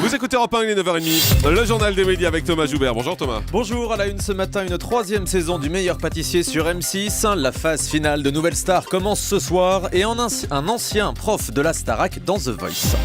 Vous écoutez Europe 1, il est 9h30, le journal des médias avec Thomas Joubert. Bonjour Thomas. Bonjour, à la une ce matin, une troisième saison du meilleur pâtissier sur M6. La phase finale de Nouvelle Star commence ce soir et un ancien prof de la Starac dans The Voice.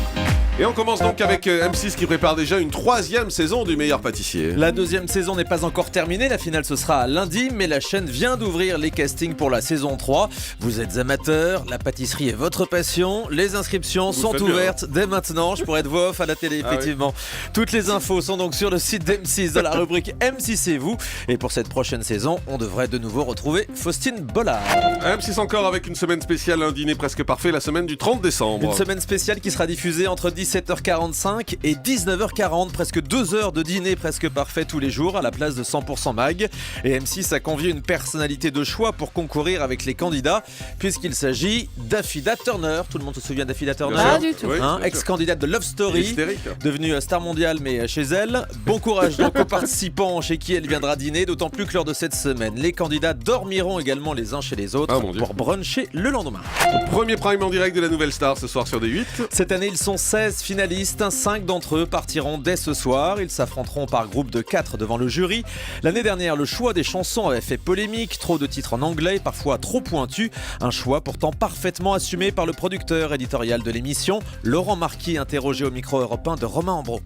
Et on commence donc avec M6 qui prépare déjà une troisième saison du meilleur pâtissier. La deuxième saison n'est pas encore terminée, la finale ce sera lundi, mais la chaîne vient d'ouvrir les castings pour la saison 3. Vous êtes amateur, la pâtisserie est votre passion, les inscriptions sont ouvertes dès maintenant. Je pourrais être voix off à la télé, effectivement. Toutes les infos sont donc sur le site d'M6 dans la rubrique M6 et vous. Et pour cette prochaine saison, on devrait de nouveau retrouver Faustine Bollard. M6 encore avec une semaine spéciale, un dîner presque parfait, la semaine du 30 décembre. Une semaine spéciale qui sera diffusée entre 17h45 et 19h40, presque 2 heures de dîner presque parfait tous les jours à la place de 100% Mag. Et M6 a convié une personnalité de choix pour concourir avec les candidats, puisqu'il s'agit d'Affida Turner. Tout le monde se souvient d'Affida Turner? Pas du tout. Oui, ex-candidate de Love Story, devenue star mondiale mais chez elle. Bon courage donc aux participants chez qui elle viendra dîner, d'autant plus que lors de cette semaine, les candidats dormiront également les uns chez les autres pour bruncher le lendemain. Premier prime en direct de la Nouvelle Star ce soir sur D8. Cette année, ils sont 16 finalistes, 5 d'entre eux partiront dès ce soir. Ils s'affronteront par groupe de 4 devant le jury. L'année dernière, le choix des chansons avait fait polémique, trop de titres en anglais, parfois trop pointus. Un choix pourtant parfaitement assumé par le producteur éditorial de l'émission, Laurent Marquis, interrogé au micro européen de Romain Ambro.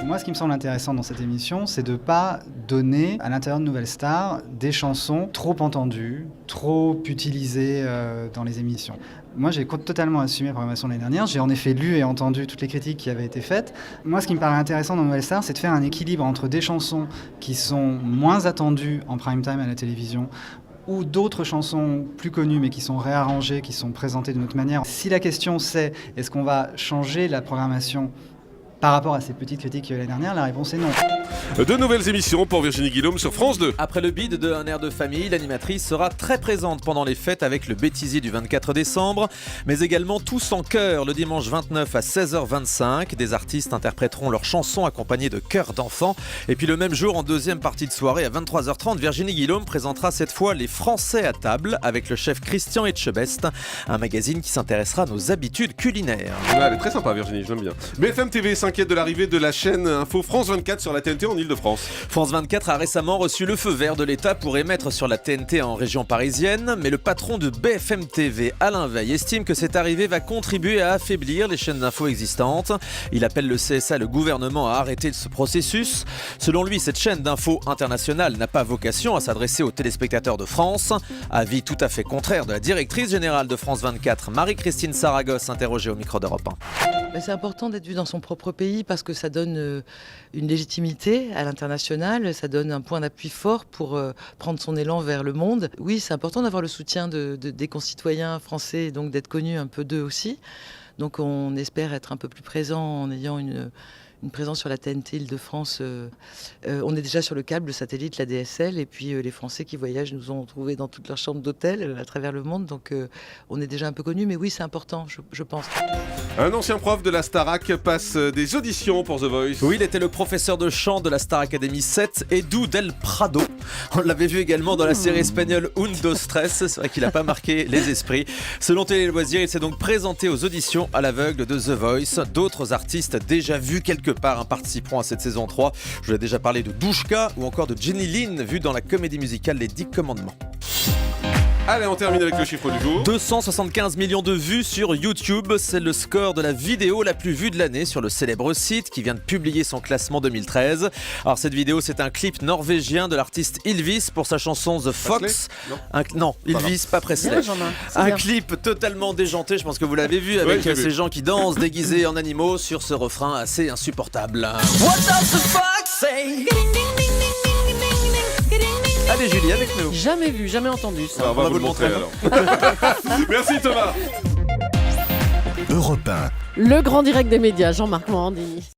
Moi, ce qui me semble intéressant dans cette émission, c'est de ne pas donner à l'intérieur de Nouvelle Star des chansons trop entendues, trop utilisées dans les émissions. Moi, j'ai totalement assumé la programmation de l'année dernière. J'ai en effet lu et entendu toutes les critiques qui avaient été faites. Moi, ce qui me paraît intéressant dans Nouvelle Star, c'est de faire un équilibre entre des chansons qui sont moins attendues en prime time à la télévision, ou d'autres chansons plus connues mais qui sont réarrangées, qui sont présentées d'une autre manière. Si la question c'est est-ce qu'on va changer la programmation par rapport à ces petites critiques qu'il y a eu l'année dernière, la réponse est non. De nouvelles émissions pour Virginie Guillaume sur France 2. Après le bid de Un air de famille, l'animatrice sera très présente pendant les fêtes avec le bêtisier du 24 décembre, mais également Tous en chœur le dimanche 29 à 16h25. Des artistes interpréteront leurs chansons accompagnées de chœurs d'enfants. Et puis le même jour, en deuxième partie de soirée à 23h30, Virginie Guillaume présentera cette fois Les Français à table avec le chef Christian Etchebest, un magazine qui s'intéressera à nos habitudes culinaires. Ouais, elle est très sympa Virginie, je l'aime bien. BFM TV s'inquiète de l'arrivée de la chaîne Info France 24 sur la TNT en Ile-de-France. France 24 a récemment reçu le feu vert de l'État pour émettre sur la TNT en région parisienne, mais le patron de BFM TV, Alain Veil, estime que cette arrivée va contribuer à affaiblir les chaînes d'infos existantes. Il appelle le CSA et le gouvernement à arrêter ce processus. Selon lui, cette chaîne d'infos internationale n'a pas vocation à s'adresser aux téléspectateurs de France. Avis tout à fait contraire de la directrice générale de France 24, Marie-Christine Saragosse, interrogée au micro d'Europe 1. C'est important d'être vu dans son propre pays parce que ça donne une légitimité à l'international, ça donne un point d'appui fort pour prendre son élan vers le monde. Oui, c'est important d'avoir le soutien des concitoyens français, donc d'être connu un peu d'eux aussi. Donc on espère être un peu plus présent en ayant une présence sur la TNT Île-de-France. On est déjà sur le câble, le satellite, la DSL, et puis les Français qui voyagent nous ont trouvés dans toutes leurs chambres d'hôtel à travers le monde, donc on est déjà un peu connus, mais oui, c'est important, je pense. Un ancien prof de la Starac passe des auditions pour The Voice. Oui, il était le professeur de chant de la Star Academy 7, Edu Del Prado. On l'avait vu également dans la série espagnole Un, Dos, Tres. C'est vrai qu'il n'a pas marqué les esprits. Selon Télé Loisirs, il s'est donc présenté aux auditions à l'aveugle de The Voice. D'autres artistes déjà vus quelque part participeront à cette saison 3. Je vous ai déjà parlé de Douchka ou encore de Jenny Lin, vue dans la comédie musicale Les 10 Commandements. Allez, on termine avec le chiffre du jour. 275 millions de vues sur YouTube, c'est le score de la vidéo la plus vue de l'année sur le célèbre site qui vient de publier son classement 2013. Alors cette vidéo, c'est un clip norvégien de l'artiste Ylvis pour sa chanson The Fox. Non, Ylvis, pas Presley. Un clip totalement déjanté, je pense que vous l'avez vu, avec ces gens qui dansent déguisés en animaux sur ce refrain assez insupportable. What does the fox say? Allez Julie, avec nous. Jamais vu, jamais entendu ça. Alors, on va vous le montrer alors. Merci Thomas. Europe 1. Le grand direct des médias, Jean-Marc Morandini.